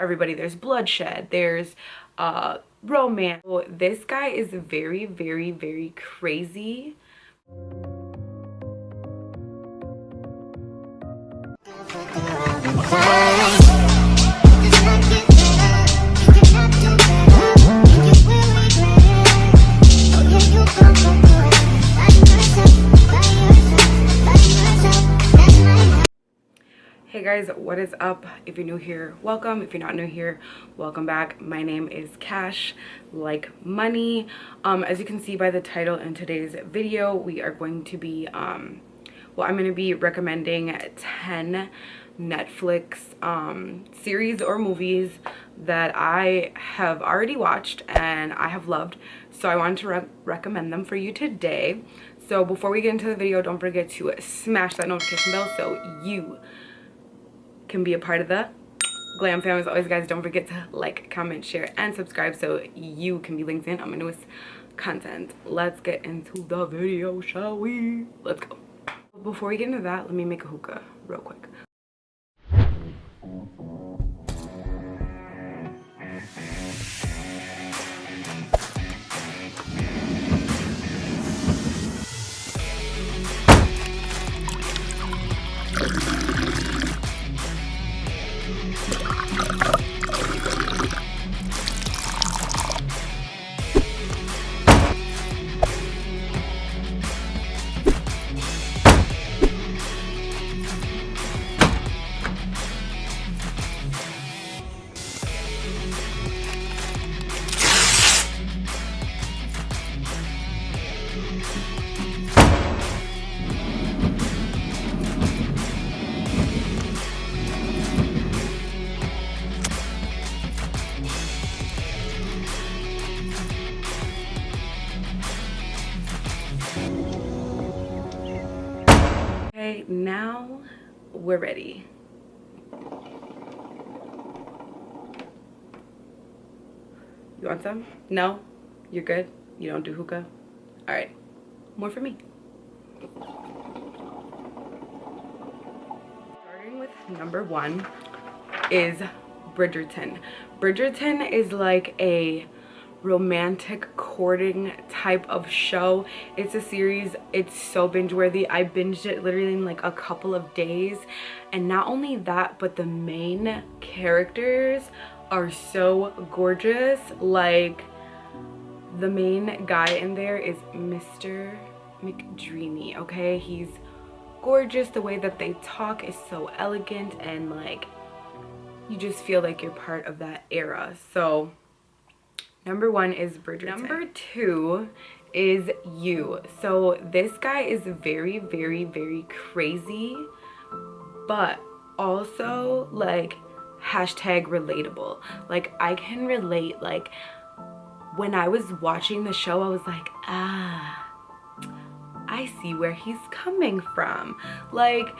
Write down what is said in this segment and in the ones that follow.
everybody. There's bloodshed, there's romance. So this guy is very, very, very crazy. Hey guys, what is up? If you're new here, welcome. If you're not new here, welcome back. My name is Cash, like money. As you can see by the title in today's video, we are going to be I'm going to be recommending 10 Netflix series or movies that I have already watched and I have loved, so I wanted to recommend them for you today. So before we get into the video, don't forget to smash that notification bell so you can be a part of the glam fam. As always, guys, don't forget to like, comment, share, and subscribe so you can be linked in on my newest content. Let's get into the video, shall we? Let's go. Before we get into that, let me make a hookah real quick. Okay, now we're ready. You want some? No? You're good? You don't do hookah? All right, more for me. Starting with number 1 is Bridgerton. Bridgerton is like a romantic courting type of show. It's a series. It's so binge worthy. I binged it literally in like a couple of days, and not only that, but the main characters are so gorgeous. Like, the main guy in there is Mr. McDreamy. Okay, he's gorgeous. The way that they talk is so elegant, and like, you just feel like you're part of that era. So number 1 is Bridgerton. Number 2 is You. So this guy is very, very, very crazy, but also like #relatable. Like, I can relate. Like, when I was watching the show, I was like, ah, I see where he's coming from. Like,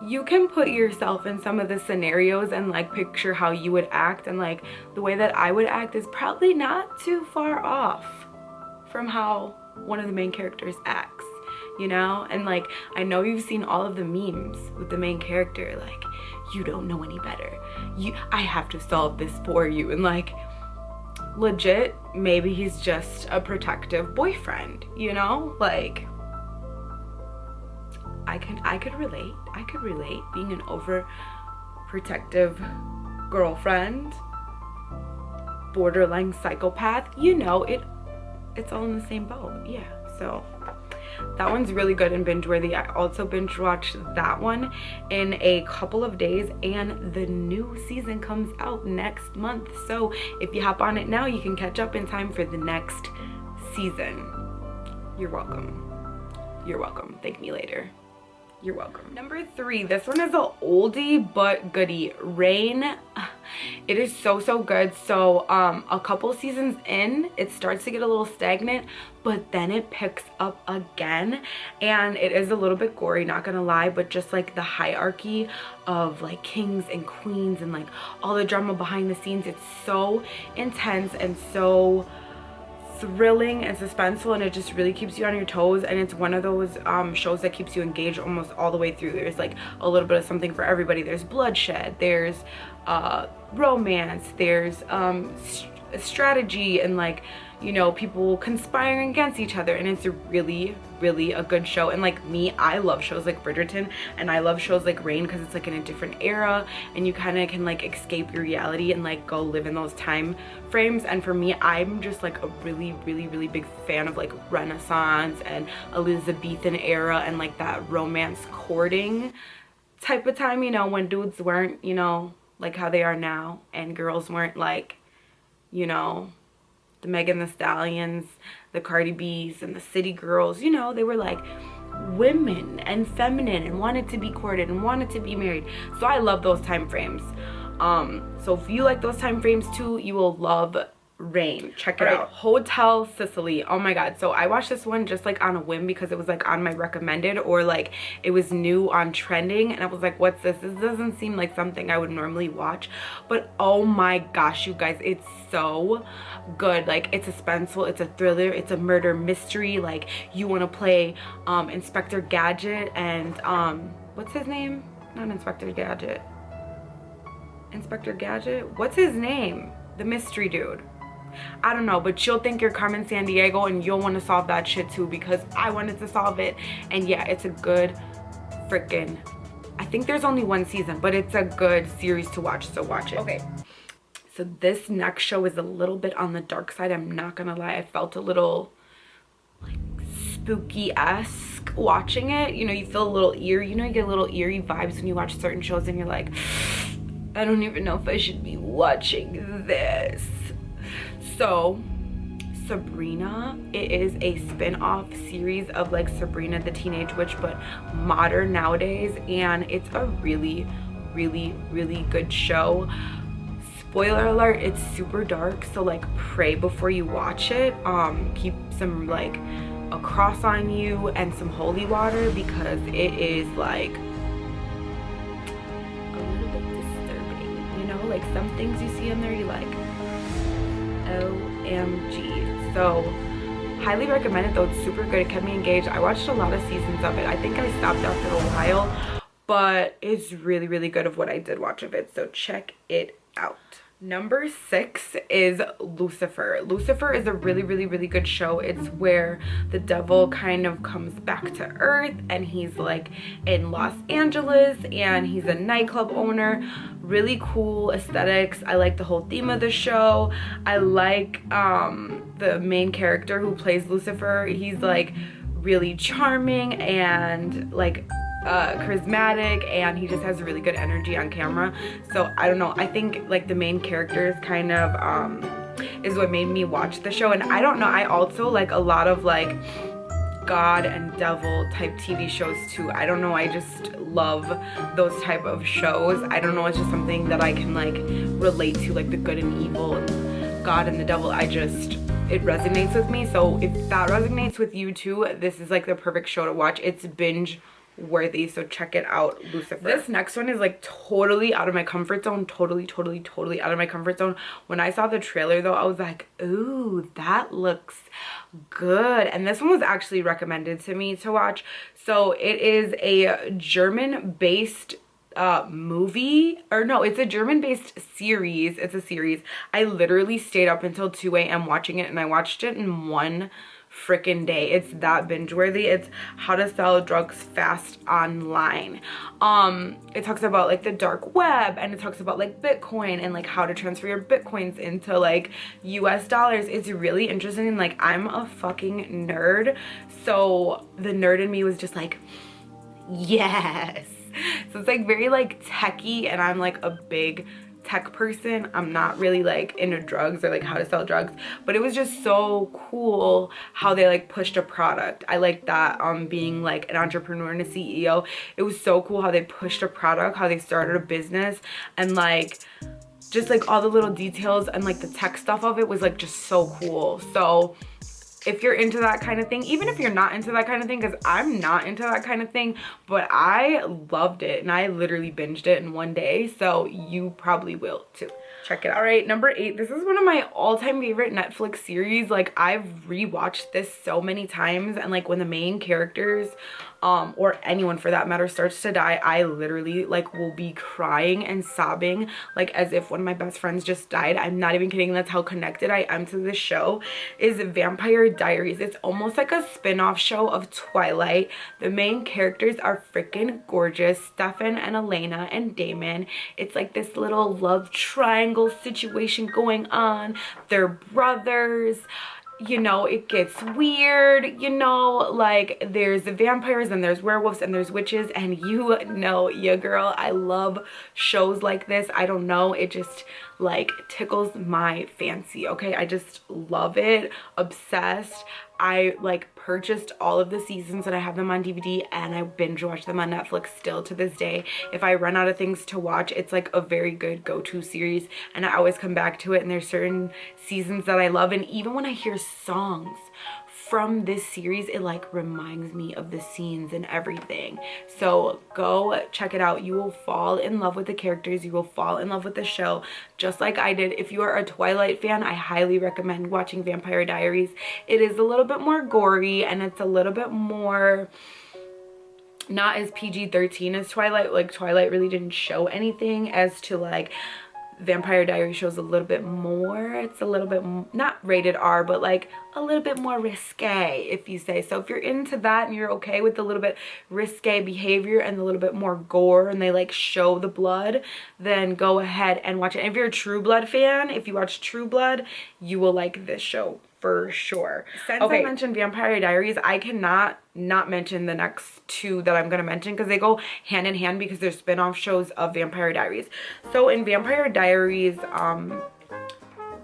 you can put yourself in some of the scenarios and like picture how you would act, and like the way that I would act is probably not too far off from how one of the main characters acts, you know? And like, I know you've seen all of the memes with the main character, like, you don't know any better, I have to solve this for you, and like, legit, maybe he's just a protective boyfriend, you know? Like, I could relate. I could relate being an overprotective girlfriend, borderline psychopath, you know, it's all in the same boat. Yeah, so that one's really good and binge worthy. I also binge watched that one in a couple of days, and the new season comes out next month, so if you hop on it now, you can catch up in time for the next season. You're welcome. You're welcome. Thank me later. You're welcome. Number 3, this one is an oldie but goodie, Reign. It is so good. So a couple seasons in, it starts to get a little stagnant, but then it picks up again, and it is a little bit gory, not gonna lie, but just like the hierarchy of like kings and queens and like all the drama behind the scenes, it's so intense and so thrilling and suspenseful, and it just really keeps you on your toes. And it's one of those shows that keeps you engaged almost all the way through. There's like a little bit of something for everybody. There's bloodshed, there's romance, there's strategy, and like, you know, people conspiring against each other. And it's really a good show. And like me, I love shows like Bridgerton, and I love shows like Reign because it's like in a different era and you kind of can like escape your reality and like go live in those time frames. And for me, I'm just like a really big fan of like Renaissance and Elizabethan era and like that romance courting type of time, you know, when dudes weren't, you know, like how they are now, and girls weren't like, you know, the Megan Thee Stallions, the Cardi B's, and the city girls. You know, they were like women and feminine and wanted to be courted and wanted to be married. So I love those time frames. So if you like those time frames too, you will love Reign. Check it out. Hotel Sicily. Oh my god. So I watched this one just like on a whim because it was like on my recommended, or like it was new on trending, and I was like, what's this? This doesn't seem like something I would normally watch, but oh my gosh, you guys, it's so good. Like, it's suspenseful, it's a thriller, it's a murder mystery. Like, you want to play Inspector Gadget and what's his name? Not Inspector Gadget. Inspector Gadget? What's his name? The mystery dude. I don't know, but you'll think you're Carmen Sandiego and you'll want to solve that shit too, because I wanted to solve it. And yeah, it's a good freaking, I think there's only one season, but it's a good series to watch, so watch it. Okay, so this next show is a little bit on the dark side, I'm not gonna lie. I felt a little like spooky-esque watching it. You know, you feel a little eerie, you know, you get a little eerie vibes when you watch certain shows and you're like, I don't even know if I should be watching this. So Sabrina, it is a spin-off series of like Sabrina the Teenage Witch, but modern nowadays, and it's a really good show. Spoiler alert, it's super dark, so like pray before you watch it. Keep some like a cross on you and some holy water, because it is like a little bit disturbing, you know, like some things you see in there you're like, OMG. So highly recommend it though, it's super good. It kept me engaged. I watched a lot of seasons of it. I think I stopped after a while, but it's really good of what I did watch of it, so check it out. Number 6 is Lucifer. Lucifer is a really good show. It's where the devil kind of comes back to earth, and he's like in Los Angeles, and he's a nightclub owner. Really cool aesthetics. I like the whole theme of the show. I like the main character who plays Lucifer. He's like really charming and like charismatic, and he just has really good energy on camera. So I don't know, I think like the main characters kind of is what made me watch the show. And I don't know, I also like a lot of like God and devil type TV shows too. I don't know, I just love those type of shows. I don't know, it's just something that I can like relate to, like the good and evil and God and the devil. It resonates with me. So if that resonates with you too, this is like the perfect show to watch. It's binge worthy, so check it out, Lucifer. This next one is like totally out of my comfort zone, totally out of my comfort zone. When I saw the trailer though, I was like, ooh, that looks good. And this one was actually recommended to me to watch. So it is a German based movie, or no, it's a German based series. It's a series. I literally stayed up until 2 a.m. watching it, and I watched it in one freaking day. It's that binge worthy. It's how to sell drugs fast online. It talks about like the dark web, and it talks about like Bitcoin and like how to transfer your Bitcoins into like US dollars. It's really interesting, and like I'm a fucking nerd, so the nerd in me was just like, yes. So it's like very like techie, and I'm like a big tech person. I'm not really like into drugs or like how to sell drugs, but it was just so cool how they like pushed a product. I like that, being like an entrepreneur and a CEO, it was so cool how they pushed a product, how they started a business, and like just like all the little details and like the tech stuff of it was like just so cool. So if you're into that kind of thing, even if you're not into that kind of thing, because I'm not into that kind of thing, but I loved it and I literally binged it in one day, so you probably will too. check it out. All right, number 8. This is one of my all-time favorite Netflix series. Like, I've rewatched this so many times, and like when the main characters or anyone for that matter starts to die, I literally like will be crying and sobbing like as if one of my best friends just died. I'm not even kidding. That's how connected I am to this show. Is Vampire Diaries. It's almost like a spin-off show of Twilight. The main characters are freaking gorgeous, Stefan and Elena and Damon. It's like this little love triangle situation going on. They're brothers. You know, it gets weird, you know, like there's vampires and there's werewolves and there's witches, and you know your girl, I love shows like this. I don't know, it just like tickles my fancy, okay? I just love it. Obsessed. I like purchased all of the seasons and I have them on DVD, and I binge watch them on Netflix still to this day. If I run out of things to watch, it's like a very good go-to series, and I always come back to it. And there's certain seasons that I love, and even when I hear songs from this series, it like reminds me of the scenes and everything. So go check it out. You will fall in love with the characters. You will fall in love with the show, just like I did. If you are a Twilight fan, I highly recommend watching Vampire Diaries. It is a little bit more gory, and it's a little bit more not as PG-13 as Twilight. Like Twilight really didn't show anything, as to like Vampire Diaries shows a little bit more. It's a little bit not rated R, but like a little bit more risque, if you say so. If you're into that and you're okay with a little bit risque behavior and a little bit more gore, and they like show the blood, then go ahead and watch it. And if you're a True Blood fan, if you watch True Blood, you will like this show for sure. Since I mentioned Vampire Diaries, I cannot not mention the next 2 that I'm gonna mention, because they go hand in hand, because they're spin-off shows of Vampire Diaries. So in Vampire Diaries,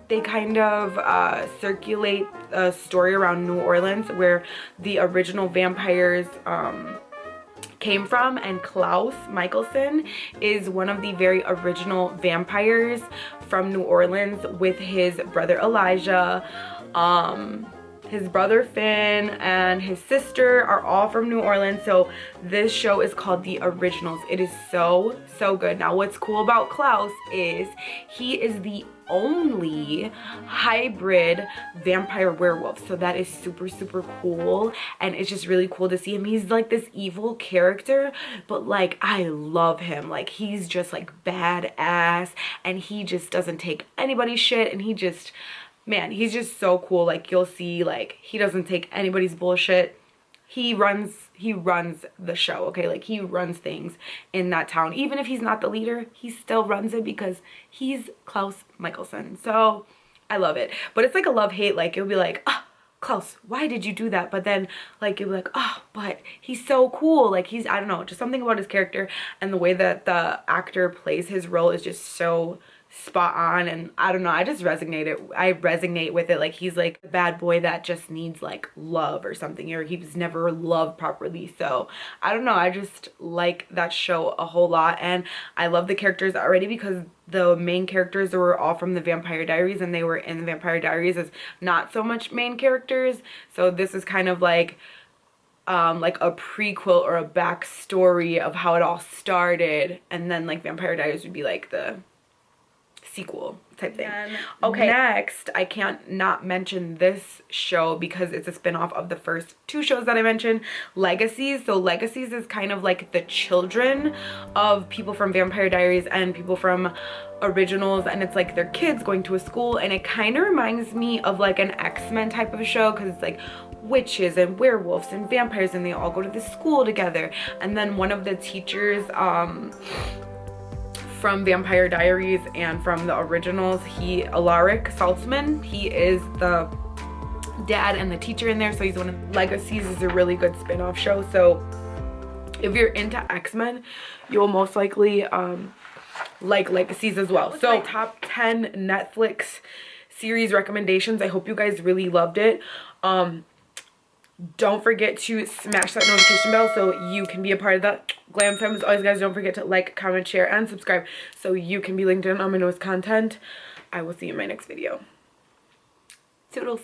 they kind of circulate a story around New Orleans, where the original vampires came from, and Klaus Michelson is one of the very original vampires from New Orleans, with his brother Elijah. His brother Finn and his sister are all from New Orleans. So this show is called The Originals. It is so good. Now what's cool about Klaus is he is the only hybrid vampire werewolf, so that is super cool, and it's just really cool to see him. He's like this evil character, but like I love him. Like he's just like badass, and he just doesn't take anybody's shit, and he just, man, he's just so cool. Like you'll see, like he doesn't take anybody's bullshit. He runs the show, okay? Like he runs things in that town. Even if he's not the leader, he still runs it, because he's Klaus Michelson. So I love it. But it's like a love-hate. Like you'll be like, oh, Klaus, why did you do that? But then like you'll be like, oh, but he's so cool. Like he's, I don't know, just something about his character, and the way that the actor plays his role is just so spot on. And I don't know, I resonate with it. Like he's like a bad boy that just needs like love or something, or he was never loved properly. So I don't know, I just like that show a whole lot, and I love the characters already, because the main characters were all from the Vampire Diaries, and they were in the Vampire Diaries as not so much main characters. So this is kind of like a prequel or a backstory of how it all started, and then like Vampire Diaries would be like the sequel type thing. Okay, next, I can't not mention this show because it's a spin-off of the first 2 shows that I mentioned, Legacies. So Legacies is kind of like the children of people from Vampire Diaries and people from Originals, and it's like their kids going to a school, and it kind of reminds me of like an X-Men type of show, because it's like witches and werewolves and vampires, and they all go to this school together. And then one of the teachers from Vampire Diaries and from the Originals, Alaric Saltzman, he is the dad and the teacher in there. So he's one of Legacies is a really good spin-off show. So if you're into X-Men, you'll most likely like Legacies as well. So my top 10 Netflix series recommendations. I hope you guys really loved it. Don't forget to smash that notification bell so you can be a part of the glam fam. As always, guys, don't forget to like, comment, share, and subscribe so you can be linked in on my newest content. I will see you in my next video. Toodles.